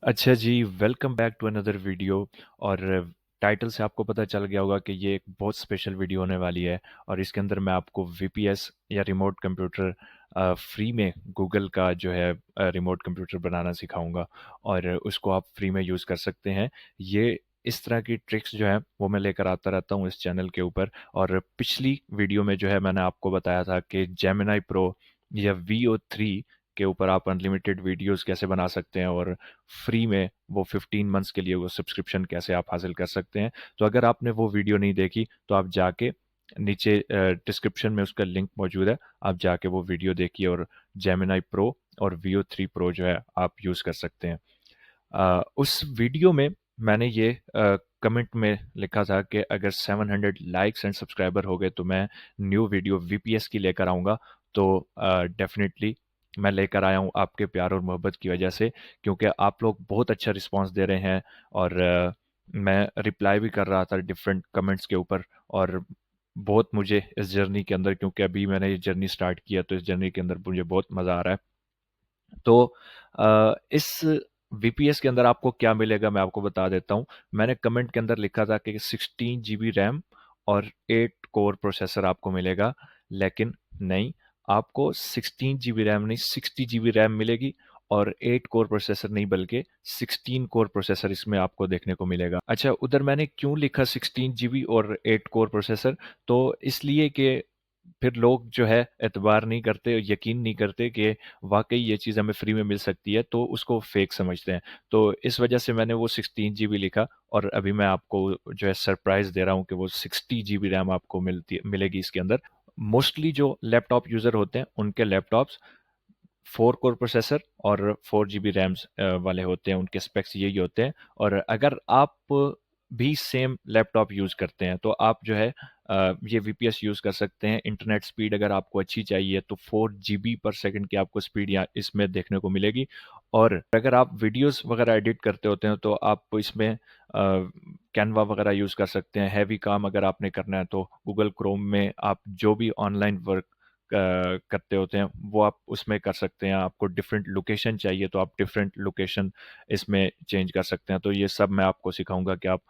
अच्छा जी, welcome back to another video. और टाइटल से आपको पता चल गया होगा कि ये एक बहुत स्पेशल वीडियो होने वाली है। और इसके अंदर मैं आपको वीपीएस या रिमोट कंप्यूटर फ्री में गूगल का जो है रिमोट कंप्यूटर बनाना सिखाऊंगा। और उसको आप फ्री में यूज़ कर सकते हैं। ये इस तरह की ट्रिक्स जो है वो मैं लेकर आता रहता हूँ इस चैनल के ऊपर। और पिछली वीडियो में जो है मैंने आपको बताया था कि जेमिनी प्रो या VO3 के ऊपर आप अनलिमिटेड वीडियोस कैसे बना सकते हैं, और फ्री में वो 15 मंथ्स के लिए वो सब्सक्रिप्शन कैसे आप हासिल कर सकते हैं। तो अगर आपने वो वीडियो नहीं देखी तो आप जाके नीचे डिस्क्रिप्शन में उसका लिंक मौजूद है, आप जाके वो वीडियो देखिए और जेमिनी प्रो और VO3 प्रो जो है आप यूज़ कर सकते हैं। उस वीडियो में मैंने ये कमेंट में लिखा था कि अगर 700 लाइक्स एंड सब्सक्राइबर हो गए तो मैं न्यू वीडियो वीपीएस की लेकर आऊँगा। तो डेफिनेटली मैं लेकर आया हूँ आपके प्यार और मोहब्बत की वजह से, क्योंकि आप लोग बहुत अच्छा रिस्पांस दे रहे हैं। और मैं रिप्लाई भी कर रहा था डिफरेंट कमेंट्स के ऊपर। और बहुत मुझे इस जर्नी के अंदर, क्योंकि अभी मैंने ये जर्नी स्टार्ट किया, तो इस जर्नी के अंदर मुझे बहुत मज़ा आ रहा है। तो इस वीपीएस के अंदर आपको क्या मिलेगा मैं आपको बता देता हूँ। मैंने कमेंट के अंदर लिखा था कि 16 GB रैम और 8 कोर प्रोसेसर आपको मिलेगा, लेकिन नहीं, आपको 16 GB रैम नहीं, 60 GB रैम मिलेगी। और 8 कोर प्रोसेसर नहीं, बल्कि 16 कोर प्रोसेसर इसमें आपको देखने को मिलेगा। अच्छा, उधर मैंने क्यों लिखा 16 GB और 8 कोर प्रोसेसर? तो इसलिए कि फिर लोग जो है एतबार नहीं करते, यकीन नहीं करते कि वाक़ई ये चीज़ हमें फ्री में मिल सकती है, तो उसको फ़ेक समझते हैं। तो इस वजह से मैंने वो 16 GB लिखा। और अभी मैं आपको जो है सरप्राइज़ दे रहा हूँ कि वो 60 GB रैम आपको मिलेगी इसके अंदर। मोस्टली जो लैपटॉप यूज़र होते हैं, उनके लैपटॉप्स 4 कोर प्रोसेसर और 4 GB रैम्स वाले होते हैं, उनके स्पेक्स यही होते हैं। और अगर आप भी सेम लैपटॉप यूज़ करते हैं तो आप जो है ये वीपीएस यूज़ कर सकते हैं। इंटरनेट स्पीड अगर आपको अच्छी चाहिए तो 4 GB पर सेकंड की आपको स्पीड यहाँ इसमें देखने को मिलेगी। और अगर आप वीडियोस वगैरह एडिट करते होते हैं तो आप इसमें कैनवा वगैरह यूज़ कर सकते हैं। हैवी काम अगर आपने करना है तो गूगल क्रोम में आप जो भी ऑनलाइन वर्क करते होते हैं वो आप उसमें कर सकते हैं। आपको डिफरेंट लोकेशन चाहिए तो आप डिफरेंट लोकेशन इसमें चेंज कर सकते हैं। तो ये सब मैं आपको सिखाऊंगा कि आप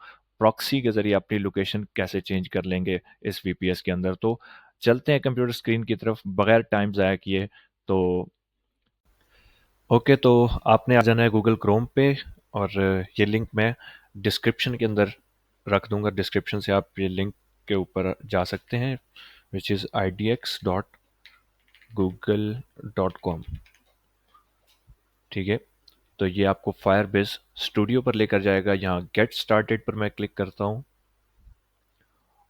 प्रॉक्सी के ज़रिए अपनी लोकेशन कैसे चेंज कर लेंगे इस वीपीएस के अंदर। तो चलते हैं कंप्यूटर स्क्रीन की तरफ बगैर टाइम ज़ाया किए। तो ओके, तो आपने आ जाना है गूगल क्रोम पे। और ये लिंक मैं डिस्क्रिप्शन के अंदर रख दूंगा। डिस्क्रिप्शन से आप ये लिंक के ऊपर जा सकते हैं, विच इज़ idx.google.com। ठीक है, तो ये आपको फायरबेस स्टूडियो पर लेकर जाएगा। यहाँ गेट स्टार्टेड पर मैं क्लिक करता हूँ।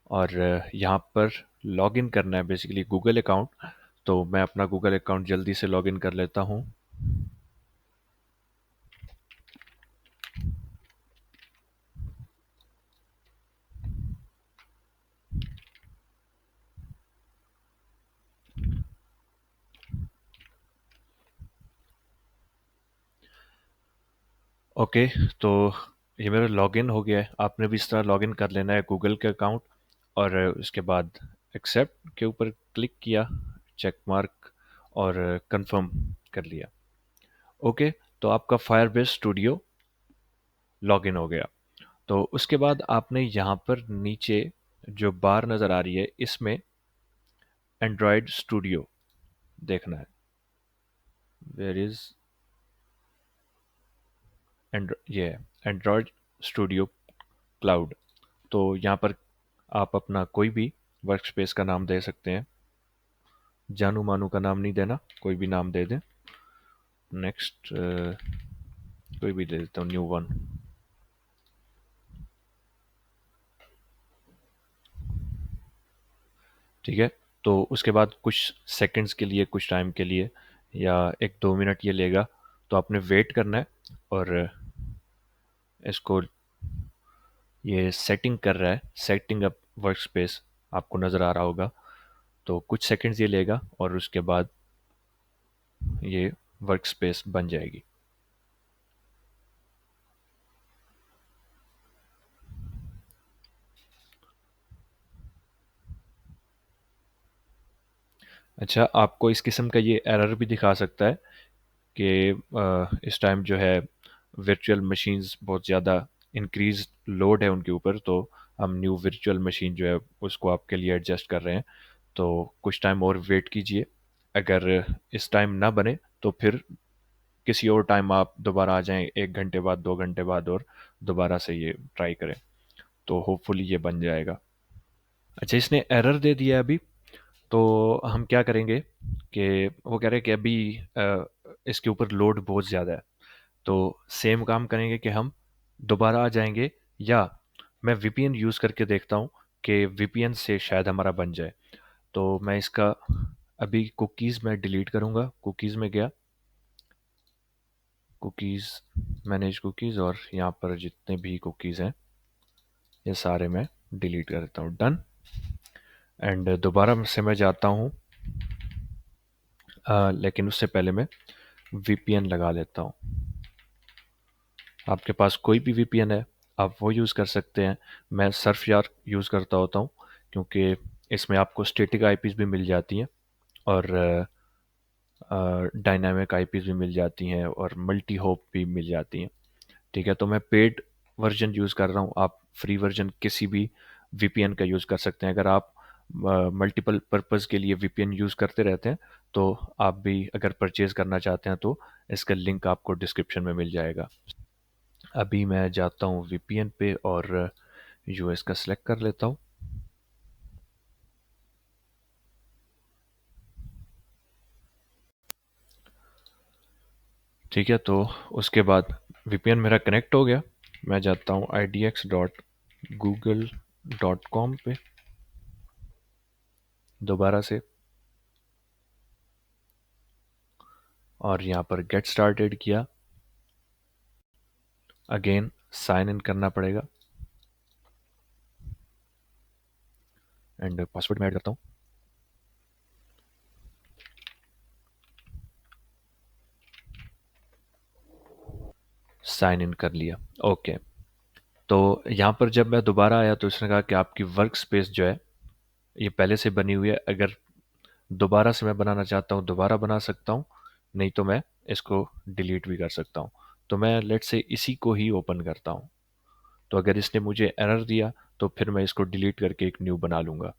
और यहाँ पर लॉगिन करना है बेसिकली गूगल अकाउंट। तो मैं अपना गूगल अकाउंट जल्दी से लॉगिन कर लेता हूँ। ओके, तो ये मेरा लॉगिन हो गया है। आपने भी इस तरह लॉगिन कर लेना है गूगल के अकाउंट। और उसके बाद एक्सेप्ट के ऊपर क्लिक किया, चेक मार्क, और कंफर्म कर लिया। ओके, तो आपका फायरबेस स्टूडियो लॉगिन हो गया। तो उसके बाद आपने यहाँ पर नीचे जो बार नज़र आ रही है इसमें एंड्रॉयड स्टूडियो देखना है। वेयर इज़ ये एंड्रॉयड स्टूडियो क्लाउड। तो यहाँ पर आप अपना कोई भी वर्क स्पेस का नाम दे सकते हैं। जानू मानू का नाम नहीं देना, कोई भी नाम दे दें। नेक्स्ट कोई भी दे देता हूँ, न्यू वन। ठीक है, तो उसके बाद कुछ सेकंड्स के लिए, कुछ टाइम के लिए, या 1-2 मिनट ये लेगा। तो आपने वेट करना है। और इसको ये सेटिंग कर रहा है, सेटिंग अप वर्क स्पेस आपको नज़र आ रहा होगा। तो कुछ सेकंड्स ये लेगा और उसके बाद ये वर्क स्पेस बन जाएगी। अच्छा, आपको इस किस्म का ये एरर भी दिखा सकता है कि इस टाइम जो है वर्चुअल मशीन्स बहुत ज़्यादा इंक्रीज लोड है उनके ऊपर, तो हम न्यू वर्चुअल मशीन जो है उसको आपके लिए एडजस्ट कर रहे हैं। तो कुछ टाइम और वेट कीजिए। अगर इस टाइम ना बने तो फिर किसी और टाइम आप दोबारा आ जाएं, 1 घंटे बाद, 2 घंटे बाद, और दोबारा से ये ट्राई करें, तो होपफुली ये बन जाएगा। अच्छा, इसने एरर दे दिया है अभी। तो हम क्या करेंगे कि वो कह रहे हैं कि अभी इसके ऊपर लोड बहुत ज़्यादा है। तो सेम काम करेंगे कि हम दोबारा आ जाएंगे, या मैं वीपीएन यूज़ करके देखता हूँ कि वीपीएन से शायद हमारा बन जाए। तो मैं इसका अभी कुकीज़ में डिलीट करूँगा। कुकीज़ में गया, कुकीज़, मैनेज कुकीज़, और यहाँ पर जितने भी कुकीज़ हैं ये सारे मैं डिलीट कर देता हूँ। डन। एंड दोबारा से मैं जाता हूँ, लेकिन उससे पहले मैं वीपीएन लगा लेता हूँ। आपके पास कोई भी वीपीएन है आप वो यूज़ कर सकते हैं। मैं सर्फयार यूज़ करता होता हूँ, क्योंकि इसमें आपको स्टैटिक आईपीज़ भी मिल जाती हैं, और डायनामिक आईपीज़ भी मिल जाती हैं, और मल्टी होप भी मिल जाती हैं। ठीक है, तो मैं पेड वर्जन यूज़ कर रहा हूँ। आप फ्री वर्जन किसी भी वीपीएन का यूज़ कर सकते हैं। अगर आप मल्टीपल पर्पज़ के लिए वीपीएन यूज़ करते रहते हैं, तो आप भी अगर परचेज़ करना चाहते हैं तो इसका लिंक आपको डिस्क्रिप्शन में मिल जाएगा। अभी मैं जाता हूँ वीपीएन पे और यूएस का सिलेक्ट कर लेता हूँ। ठीक है, तो उसके बाद वीपीएन मेरा कनेक्ट हो गया। मैं जाता हूँ idx.google.com पे दोबारा से, और यहाँ पर गेट स्टार्टेड किया। अगेन साइन इन करना पड़ेगा, एंड पासवर्ड में ऐड करता हूँ। साइन इन कर लिया। ओके। तो यहाँ पर जब मैं दोबारा आया तो इसने कहा कि आपकी वर्क स्पेस जो है ये पहले से बनी हुई है। अगर दोबारा से मैं बनाना चाहता हूँ दोबारा बना सकता हूँ, नहीं तो मैं इसको डिलीट भी कर सकता हूँ। तो मैं लेट से इसी को ही ओपन करता हूँ। तो अगर इसने मुझे एरर दिया तो फिर मैं इसको डिलीट करके एक न्यू बना लूँगा।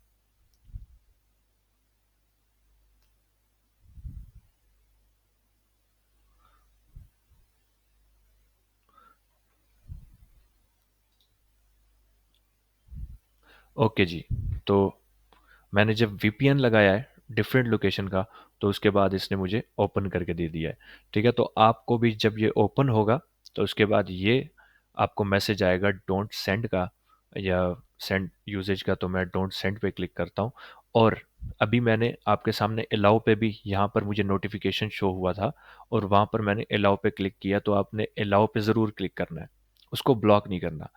ओके जी। तो मैंने जब वीपीएन लगाया है डिफरेंट लोकेशन का, तो उसके बाद इसने मुझे ओपन करके दे दिया है। ठीक है, तो आपको भी जब ये ओपन होगा तो उसके बाद ये आपको मैसेज आएगा डोंट सेंड का, या सेंड यूजेज का। तो मैं डोंट सेंड पे क्लिक करता हूँ, और अभी मैंने आपके सामने अलाउ पे भी, यहाँ पर मुझे नोटिफिकेशन शो हुआ था और वहाँ पर मैंने अलाउ पे क्लिक किया। तो आपने अलाउ पे ज़रूर क्लिक करना है, उसको ब्लॉक नहीं करना।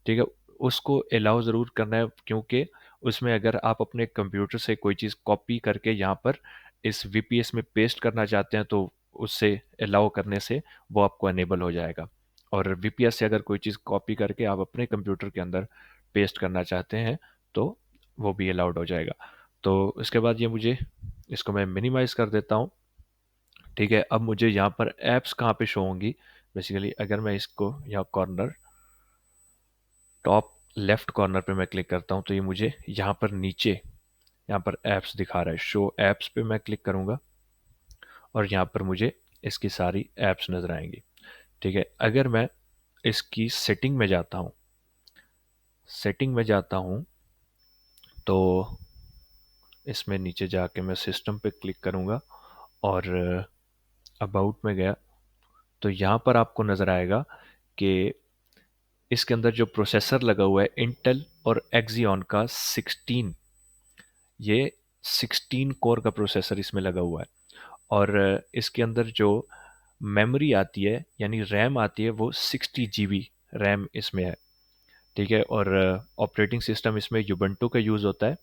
ठीक है, उसको अलाउ ज़रूर करना है, क्योंकि उसमें अगर आप अपने कंप्यूटर से कोई चीज़ कॉपी करके यहाँ पर इस वीपीएस में पेस्ट करना चाहते हैं, तो उससे अलाउ करने से वो आपको अनेबल हो जाएगा। और वीपीएस से अगर कोई चीज़ कॉपी करके आप अपने कंप्यूटर के अंदर पेस्ट करना चाहते हैं, तो वो भी अलाउड हो जाएगा। तो इसके बाद ये मुझे, इसको मैं मिनिमाइज कर देता हूँ। ठीक है, अब मुझे यहाँ पर ऐप्स कहाँ पे शो होंगी। बेसिकली अगर मैं इसको यहाँ कॉर्नर, टॉप लेफ्ट कॉर्नर पे मैं क्लिक करता हूँ, तो ये मुझे यहाँ पर नीचे, यहाँ पर ऐप्स दिखा रहा है। शो ऐप्स पे मैं क्लिक करूँगा और यहाँ पर मुझे इसकी सारी ऐप्स नज़र आएंगी। ठीक है, अगर मैं इसकी सेटिंग में जाता हूँ, सेटिंग में जाता हूँ, तो इसमें नीचे जाके मैं सिस्टम पे क्लिक करूँगा और अबाउट में गया, तो यहाँ पर आपको नज़र आएगा कि इसके अंदर जो प्रोसेसर लगा हुआ है इंटेल और एक्सियन का 16, ये 16 कोर का प्रोसेसर इसमें लगा हुआ है। और इसके अंदर जो मेमोरी आती है यानी रैम आती है वो 60 GB रैम इसमें है। ठीक है, और ऑपरेटिंग सिस्टम इसमें यूबंटू का यूज़ होता है,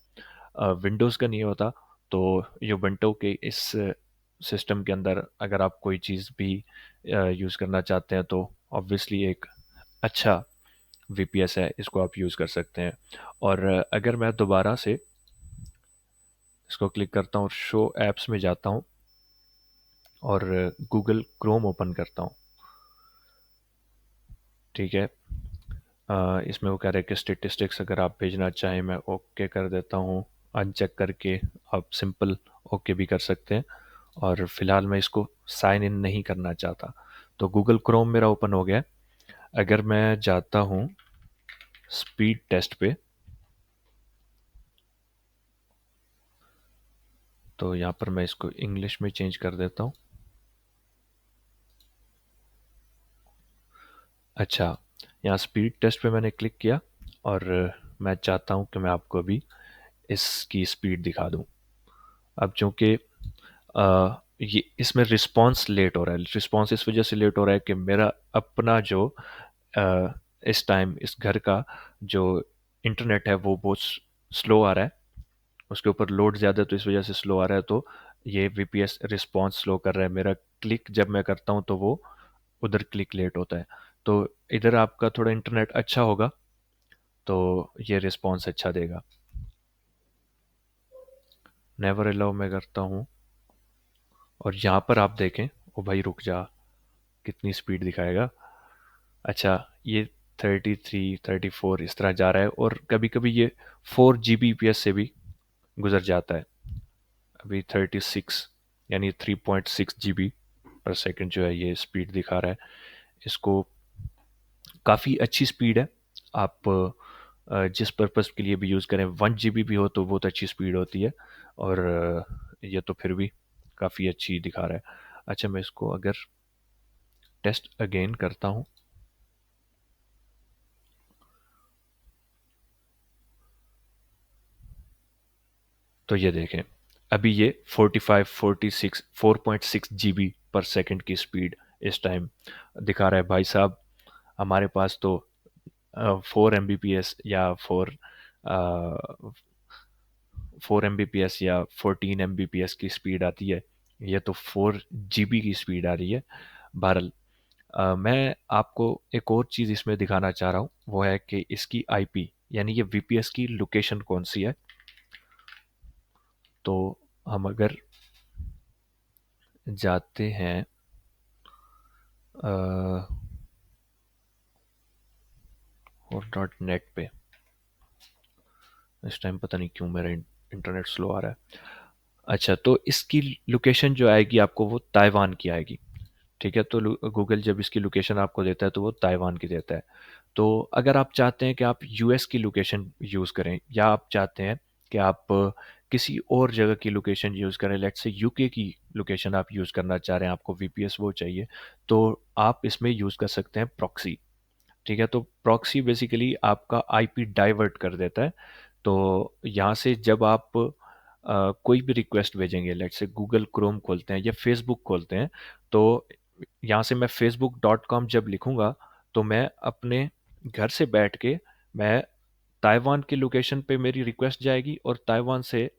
विंडोज़ का नहीं होता। तो यूबंटू के इस सिस्टम के अंदर अगर आप कोई चीज़ भी यूज़ करना चाहते हैं, तो ऑब्वियसली एक अच्छा वीपीएस है, इसको आप यूज़ कर सकते हैं। और अगर मैं दोबारा से इसको क्लिक करता हूँ, शो ऐप्स में जाता हूँ और गूगल क्रोम ओपन करता हूँ, ठीक है। इसमें वो कह रहे हैं कि स्टेटिस्टिक्स अगर आप भेजना चाहें, मैं ओके कर देता हूँ। अनचेक करके आप सिंपल ओके भी कर सकते हैं। और फिलहाल मैं इसको साइन इन नहीं करना चाहता। तो गूगल क्रोम मेरा ओपन हो गया है। अगर मैं जाता हूँ स्पीड टेस्ट पे, तो यहाँ पर मैं इसको इंग्लिश में चेंज कर देता हूँ। अच्छा, यहाँ स्पीड टेस्ट पे मैंने क्लिक किया और मैं चाहता हूँ कि मैं आपको अभी इसकी स्पीड दिखा दूँ। अब चूंकि ये इसमें रिस्पांस लेट हो रहा है। रिस्पांस इस वजह से लेट हो रहा है कि मेरा अपना जो इस टाइम इस घर का जो इंटरनेट है वो बहुत स्लो आ रहा है। उसके ऊपर लोड ज़्यादा है, तो इस वजह से स्लो आ रहा है। तो ये वीपीएस रिस्पांस स्लो कर रहा है। मेरा क्लिक जब मैं करता हूँ तो वो उधर क्लिक लेट होता है। तो इधर आपका थोड़ा इंटरनेट अच्छा होगा तो ये रिस्पांस अच्छा देगा। नेवर अलाउ मैं करता हूँ और यहाँ पर आप देखें, ओ भाई रुक जा, कितनी स्पीड दिखाएगा। अच्छा, ये 33 34 इस तरह जा रहा है और कभी कभी ये 4 Gbps से भी गुजर जाता है। अभी 36 यानी 3.6 GB पर सेकंड जो है ये स्पीड दिखा रहा है। इसको काफ़ी अच्छी स्पीड है। आप जिस पर्पज़ के लिए भी यूज़ करें, 1 GB भी हो तो बहुत अच्छी स्पीड होती है। और ये तो फिर भी काफ़ी अच्छी दिखा रहा है। अच्छा, मैं इसको अगर टेस्ट अगेन करता हूँ तो ये देखें, अभी ये 4.6 GB की स्पीड इस टाइम दिखा रहा है। भाई साहब, हमारे पास तो 4 MBPS या 4 MBPS या 14 MBPS की स्पीड आती है। ये तो 4 GB की स्पीड आ रही है। बहरहाल, मैं आपको एक और चीज़ इसमें दिखाना चाह रहा हूँ, वो है कि इसकी आईपी यानी ये वीपीएस की लोकेशन कौन सी है। तो हम अगर जाते हैं और डॉट नेट पे, इस टाइम पता नहीं क्यों मेरा इंटरनेट स्लो आ रहा है। अच्छा, तो इसकी लोकेशन जो आएगी आपको वो ताइवान की आएगी। ठीक है, तो गूगल जब इसकी लोकेशन आपको देता है तो वो ताइवान की देता है। तो अगर आप चाहते हैं कि आप यूएस की लोकेशन यूज़ करें या आप चाहते हैं कि आप किसी और जगह की लोकेशन यूज़ करें, लेट्स से यूके की लोकेशन आप यूज़ करना चाह रहे हैं, आपको वीपीएस वो चाहिए, तो आप इसमें यूज़ कर सकते हैं प्रॉक्सी। ठीक है, तो प्रॉक्सी बेसिकली आपका आईपी डाइवर्ट कर देता है। तो यहाँ से जब आप कोई भी रिक्वेस्ट भेजेंगे, लेट्स से गूगल क्रोम खोलते हैं या फेसबुक खोलते हैं, तो यहाँ से मैं facebook.com जब लिखूंगा तो मैं अपने घर से बैठ के मैं ताइवान की लोकेशन पे मेरी रिक्वेस्ट जाएगी और ताइवान से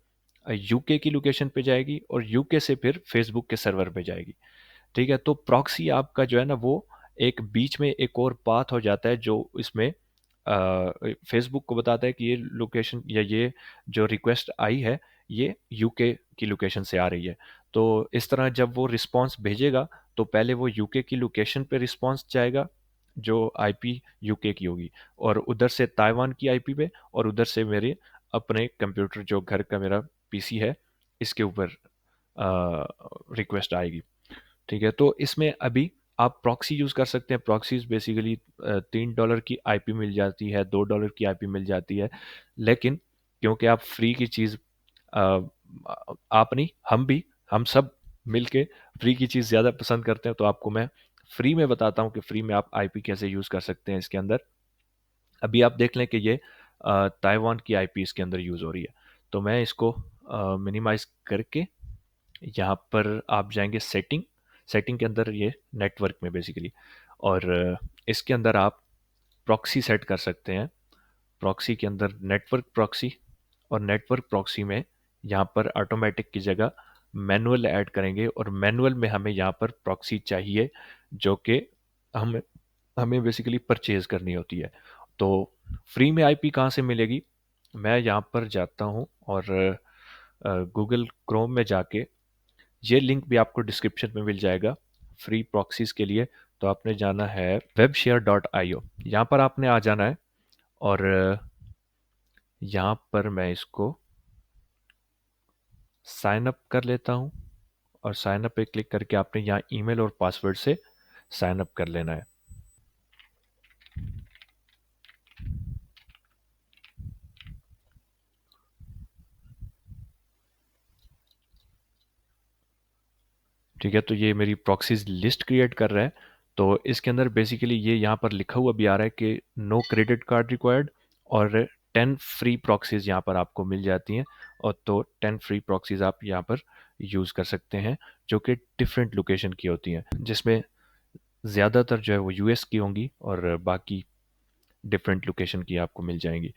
यूके की लोकेशन पे जाएगी और यूके से फिर फेसबुक के सर्वर पे जाएगी। ठीक है, तो प्रॉक्सी आपका जो है ना वो एक बीच में एक और पाथ हो जाता है जो इसमें फेसबुक को बताता है कि ये लोकेशन या ये जो रिक्वेस्ट आई है ये यूके की लोकेशन से आ रही है। तो इस तरह जब वो रिस्पांस भेजेगा तो पहले वो यूके की लोकेशन पे रिस्पांस जाएगा जो आईपी यूके की होगी, और उधर से ताइवान की आईपी पे, और उधर से मेरे अपने कंप्यूटर जो घर का मेरा पीसी है इसके ऊपर रिक्वेस्ट आएगी। ठीक है, तो इसमें अभी आप प्रॉक्सी यूज़ कर सकते हैं। प्रॉक्सीज बेसिकली $3 की आईपी मिल जाती है, $2 की आईपी मिल जाती है। लेकिन क्योंकि आप फ्री की चीज़, आप नहीं, हम भी, हम सब मिलके फ्री की चीज़ ज़्यादा पसंद करते हैं, तो आपको मैं फ्री में बताता हूँ कि फ्री में आप आईपी कैसे यूज़ कर सकते हैं इसके अंदर। अभी आप देख लें कि ये ताइवान की आईपी इसके अंदर यूज़ हो रही है। तो मैं इसको मिनिमाइज करके यहाँ पर आप जाएंगे सेटिंग। सेटिंग के अंदर ये नेटवर्क में बेसिकली, और इसके अंदर आप प्रॉक्सी सेट कर सकते हैं। प्रॉक्सी के अंदर नेटवर्क प्रॉक्सी, और नेटवर्क प्रॉक्सी में यहाँ पर ऑटोमेटिक की जगह मैनुअल ऐड करेंगे, और मैनुअल में हमें यहाँ पर प्रॉक्सी चाहिए जो कि हम हमें बेसिकली परचेज करनी होती है। तो फ्री में आईपी कहाँ से मिलेगी, मैं यहाँ पर जाता हूँ और गूगल क्रोम में जाके, ये लिंक भी आपको डिस्क्रिप्शन में मिल जाएगा फ्री प्रॉक्सीज के लिए। तो आपने जाना है webshare.io। यहाँ पर आपने आ जाना है और यहाँ पर मैं इसको साइन अप कर लेता हूँ और साइन अप पे क्लिक करके आपने यहाँ ईमेल और पासवर्ड से साइन अप कर लेना है। ठीक है, तो ये मेरी प्रॉक्सीज लिस्ट क्रिएट कर रहा है। तो इसके अंदर बेसिकली ये यहाँ पर लिखा हुआ भी आ रहा है कि नो क्रेडिट कार्ड रिक्वायर्ड, और 10 फ्री प्रॉक्सीज यहाँ पर आपको मिल जाती हैं। और तो 10 फ्री प्रॉक्सीज आप यहाँ पर यूज़ कर सकते हैं, जो कि डिफरेंट लोकेशन की होती हैं, जिसमें ज़्यादातर जो है वो यूएस की होंगी और बाकी डिफरेंट लोकेशन की आपको मिल जाएंगी।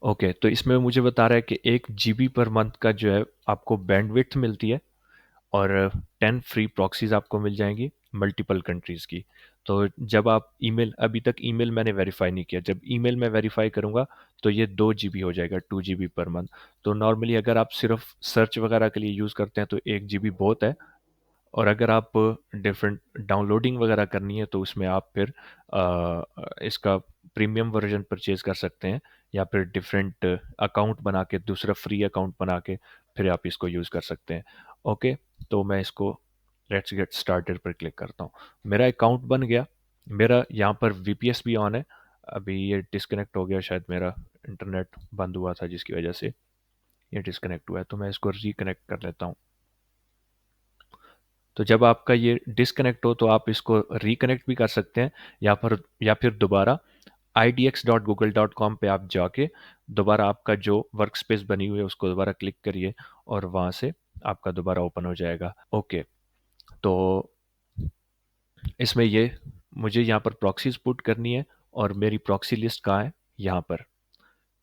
ओके, तो इसमें मुझे बता रहा है कि 1 GB पर मंथ का जो है आपको बैंडविड्थ मिलती है, और 10 फ्री प्रॉक्सीज आपको मिल जाएंगी मल्टीपल कंट्रीज़ की। तो जब आप ईमेल, अभी तक ईमेल मैंने वेरीफाई नहीं किया, जब ईमेल मैं वेरीफाई करूंगा तो ये 2 GB हो जाएगा, 2 GB पर मंथ। तो नॉर्मली अगर आप सिर्फ सर्च वगैरह के लिए यूज़ करते हैं तो 1 GB बहुत है। और अगर आप डिफरेंट डाउनलोडिंग वगैरह करनी है तो उसमें आप फिर इसका प्रीमियम वर्जन परचेज कर सकते हैं, या फिर डिफरेंट अकाउंट बना के, दूसरा फ्री अकाउंट बना के फिर आप इसको यूज़ कर सकते हैं। ओके, तो मैं इसको लेट्स गेट स्टार्टेड पर क्लिक करता हूँ। मेरा अकाउंट बन गया, मेरा यहाँ पर वीपीएस भी ऑन है। अभी ये डिस्कनेक्ट हो गया, शायद मेरा इंटरनेट बंद हुआ था जिसकी वजह से ये डिस्कनेक्ट हुआ है, तो मैं इसको रिकनेक्ट कर लेता हूँ। तो जब आपका ये डिस्कनेक्ट हो तो आप इसको रिकनेक्ट भी कर सकते हैं, या फिर दोबारा idx.google.com पे आप जाके दोबारा आपका जो वर्क स्पेस बनी हुई है उसको दोबारा क्लिक करिए, और वहाँ से आपका दोबारा ओपन हो जाएगा। ओके, तो इसमें ये मुझे यहाँ पर प्रॉक्सीज पुट करनी है, और मेरी प्रॉक्सी लिस्ट कहाँ है, यहाँ पर।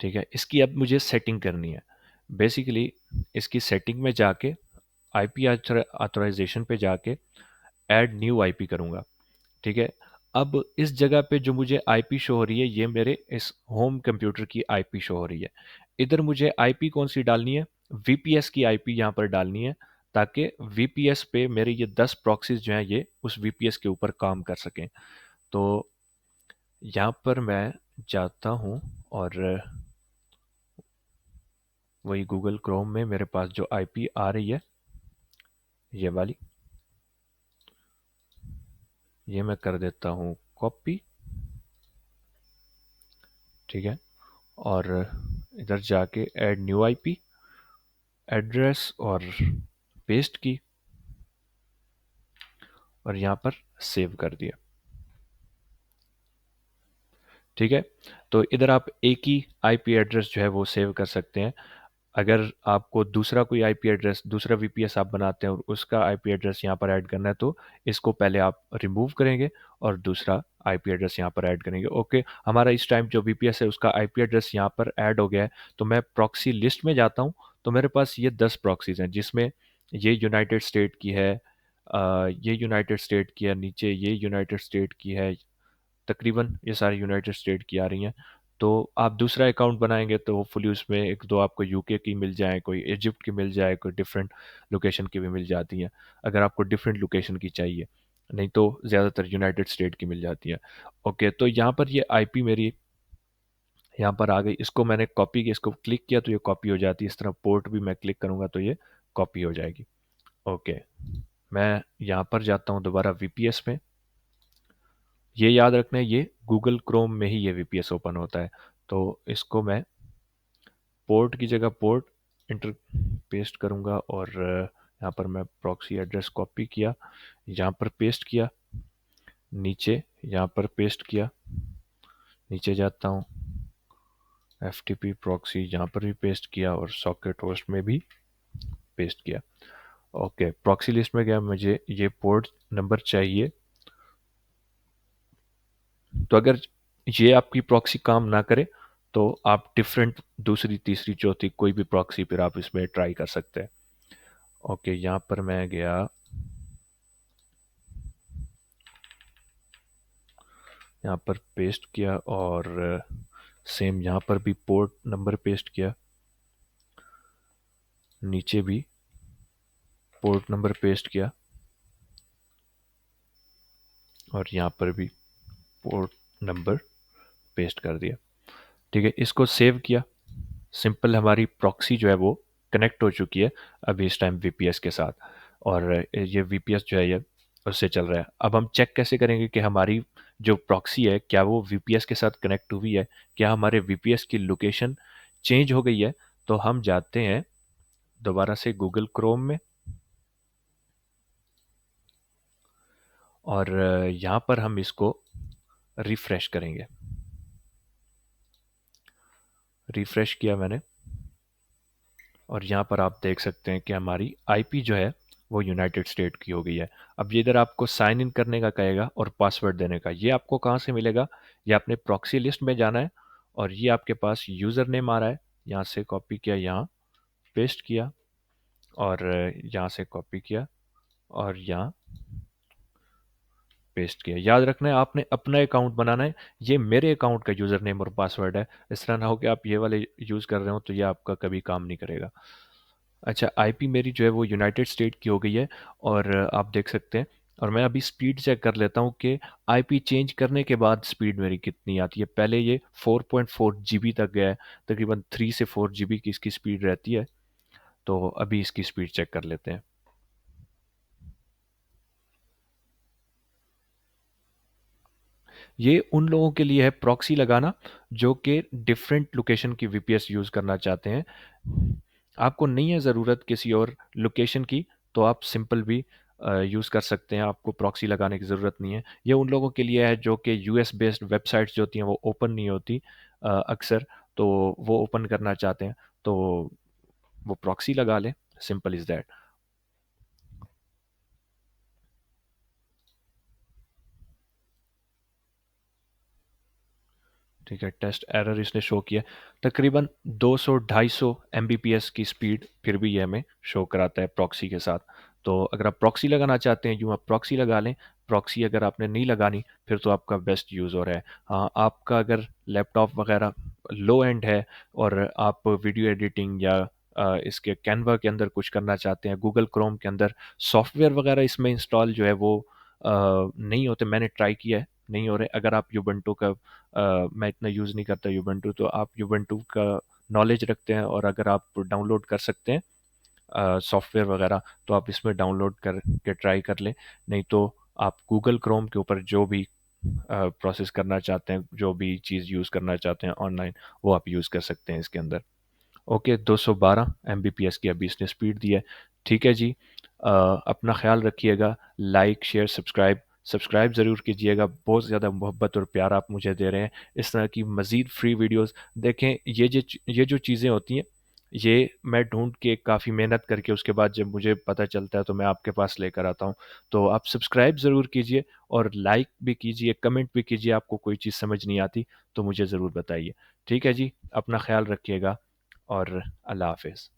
ठीक है, इसकी अब मुझे सेटिंग करनी है। बेसिकली इसकी सेटिंग में जाके आईपी ऑथराइजेशन पे जाके ऐड न्यू आईपी करूँगा। ठीक है, अब इस जगह पे जो मुझे आईपी शो हो रही है, ये मेरे इस होम कंप्यूटर की आईपी शो हो रही है। इधर मुझे आईपी कौन सी डालनी है, वीपीएस की आईपी यहाँ पर डालनी है, ताकि वीपीएस पे मेरे ये 10 प्रॉक्सीज जो हैं ये उस वीपीएस के ऊपर काम कर सकें। तो यहाँ पर मैं जाता हूँ, और वही गूगल क्रोम में मेरे पास जो आईपी आ रही है, ये वाली, ये मैं कर देता हूँ कॉपी। ठीक है, और इधर जाके ऐड न्यू आईपी एड्रेस और पेस्ट की, और यहाँ पर सेव कर दिया। ठीक है, तो इधर आप एक ही आईपी एड्रेस जो है वो सेव कर सकते हैं। अगर आपको दूसरा कोई आईपी एड्रेस, दूसरा वीपीएस आप बनाते हैं और उसका आईपी एड्रेस यहाँ पर ऐड करना है, तो इसको पहले आप रिमूव करेंगे और दूसरा आईपी एड्रेस यहाँ पर ऐड करेंगे। ओके, हमारा इस टाइम जो वीपीएस है उसका आईपी एड्रेस यहाँ पर ऐड हो गया है। तो मैं प्रॉक्सी लिस्ट में जाता हूँ, तो मेरे पास ये 10 प्रॉक्सीज हैं, जिसमें ये यूनाइटेड स्टेट की है, ये यूनाइटेड स्टेट की है, नीचे ये यूनाइटेड स्टेट की है, तकरीबन ये सारी यूनाइटेड स्टेट की आ रही हैं। तो आप दूसरा अकाउंट बनाएंगे तो होपफुली उसमें एक दो आपको यूके की मिल जाए, कोई इजिप्ट की मिल जाए, कोई डिफरेंट लोकेशन की भी मिल जाती हैं, अगर आपको डिफरेंट लोकेशन की चाहिए। नहीं तो ज़्यादातर यूनाइटेड स्टेट की मिल जाती है। ओके, तो यहाँ पर ये आईपी मेरी यहाँ पर आ गई, इसको मैंने कॉपी किया, इसको क्लिक किया तो ये कॉपी हो जाती है। इस तरह पोर्ट भी मैं क्लिक करूँगा तो ये कॉपी हो जाएगी। ओके, मैं यहाँ पर जाता हूँ दोबारा वीपीएस में। ये याद रखना है, ये गूगल क्रोम में ही ये वीपीएस ओपन होता है। तो इसको मैं पोर्ट की जगह पोर्ट इंटर पेस्ट करूँगा, और यहाँ पर मैं प्रॉक्सी एड्रेस कॉपी किया, यहाँ पर पेस्ट किया, नीचे यहाँ पर पेस्ट किया, नीचे जाता हूँ, एफटीपी प्रॉक्सी यहाँ पर भी पेस्ट किया, और सॉकेट होस्ट में भी पेस्ट किया। ओके, प्रॉक्सी लिस्ट में गया, मुझे ये पोर्ट नंबर चाहिए। तो अगर ये आपकी प्रॉक्सी काम ना करे तो आप डिफरेंट दूसरी तीसरी चौथी कोई भी प्रॉक्सी फिर आप इसमें ट्राई कर सकते हैं। ओके, यहाँ पर मैं गया, यहाँ पर पेस्ट किया, और सेम यहाँ पर भी पोर्ट नंबर पेस्ट किया। नीचे भी पोर्ट नंबर पेस्ट किया और यहाँ पर भी पोर्ट नंबर पेस्ट कर दिया। ठीक है, इसको सेव किया। सिंपल हमारी प्रॉक्सी जो है वो कनेक्ट हो चुकी है अभी इस टाइम वीपीएस के साथ, और ये वीपीएस जो है ये उससे चल रहा है। अब हम चेक कैसे करेंगे कि हमारी जो प्रॉक्सी है क्या वो वीपीएस के साथ कनेक्ट हुई है, क्या हमारे वीपीएस की लोकेशन चेंज हो गई है। तो हम जाते हैं दोबारा से गूगल क्रोम में, और यहाँ पर हम इसको रिफ्रेश करेंगे। रिफ्रेश किया मैंने, और यहाँ पर आप देख सकते हैं कि हमारी आईपी जो है वो यूनाइटेड स्टेट की हो गई है। अब ये इधर आपको साइन इन करने का कहेगा और पासवर्ड देने का। ये आपको कहाँ से मिलेगा? ये आपने प्रॉक्सी लिस्ट में जाना है, और ये आपके पास यूज़र नेम आ रहा है। यहाँ से कॉपी किया, यहाँ पेस्ट किया, और यहाँ से कॉपी किया और यहाँ पेस्ट किया। याद रखना है आपने अपना अकाउंट बनाना है। ये मेरे अकाउंट का यूज़र नेम और पासवर्ड है। इस तरह ना हो कि आप ये वाले यूज़ कर रहे हो तो ये आपका कभी काम नहीं करेगा। अच्छा, आईपी मेरी जो है वो यूनाइटेड स्टेट की हो गई है, और आप देख सकते हैं। और मैं अभी स्पीड चेक कर लेता हूँ कि आईपी चेंज करने के बाद स्पीड मेरी कितनी आती है। पहले ये 4.4 जीबी तक गया है, तकरीबन 3 से 4 जीबी की इसकी स्पीड रहती है। तो अभी इसकी स्पीड चेक कर लेते हैं। ये उन लोगों के लिए है प्रॉक्सी लगाना जो कि डिफरेंट लोकेशन की वीपीएस यूज़ करना चाहते हैं। आपको नहीं है ज़रूरत किसी और लोकेशन की, तो आप सिंपल भी यूज़ कर सकते हैं। आपको प्रॉक्सी लगाने की ज़रूरत नहीं है। ये उन लोगों के लिए है जो कि यूएस बेस्ड वेबसाइट्स जो होती हैं वो ओपन नहीं होती अक्सर, तो वो ओपन करना चाहते हैं, तो वो प्रॉक्सी लगा लें। Simple is that. ठीक है, टेस्ट एरर इसने शो किया। तकरीबन 200-250 एमबीपीएस की स्पीड फिर भी ये हमें शो कराता है प्रॉक्सी के साथ। तो अगर आप प्रॉक्सी लगाना चाहते हैं, यूँ आप प्रॉक्सी लगा लें। प्रॉक्सी अगर आपने नहीं लगानी, फिर तो आपका बेस्ट यूज़ हो रहा है। हाँ, आपका अगर लैपटॉप वगैरह लो एंड है और आप वीडियो एडिटिंग या इसके कैनवा के अंदर कुछ करना चाहते हैं, गूगल क्रोम के अंदर सॉफ्टवेयर वगैरह इसमें इंस्टॉल जो है वो नहीं होते। मैंने ट्राई किया है, नहीं हो रहे। अगर आप यूबंटू का मैं इतना यूज़ नहीं करता यूबंटू, तो आप यूबंटू का नॉलेज रखते हैं और अगर आप डाउनलोड कर सकते हैं सॉफ्टवेयर वगैरह, तो आप इसमें डाउनलोड करके ट्राई कर लें। नहीं तो आप गूगल क्रोम के ऊपर जो भी प्रोसेस करना चाहते हैं, जो भी चीज़ यूज़ करना चाहते हैं ऑनलाइन, वो आप यूज़ कर सकते हैं इसके अंदर। ओके, 212 एमबीपीएस की अभी इसने स्पीड दी है। ठीक है जी। अपना ख्याल रखिएगा। लाइक शेयर सब्सक्राइब सब्सक्राइब ज़रूर कीजिएगा। बहुत ज़्यादा मोहब्बत और प्यार आप मुझे दे रहे हैं। इस तरह की मज़ीद फ्री वीडियोस देखें। ये जो चीज़ें होती हैं, ये मैं ढूंढ के काफ़ी मेहनत करके उसके बाद जब मुझे पता चलता है तो मैं आपके पास लेकर आता हूँ। तो आप सब्सक्राइब ज़रूर कीजिए, और लाइक भी कीजिए, कमेंट भी कीजिए। आपको कोई चीज़ समझ नहीं आती तो मुझे ज़रूर बताइए। ठीक है जी, अपना ख्याल रखिएगा, और अल्लाह हाफ़िज़।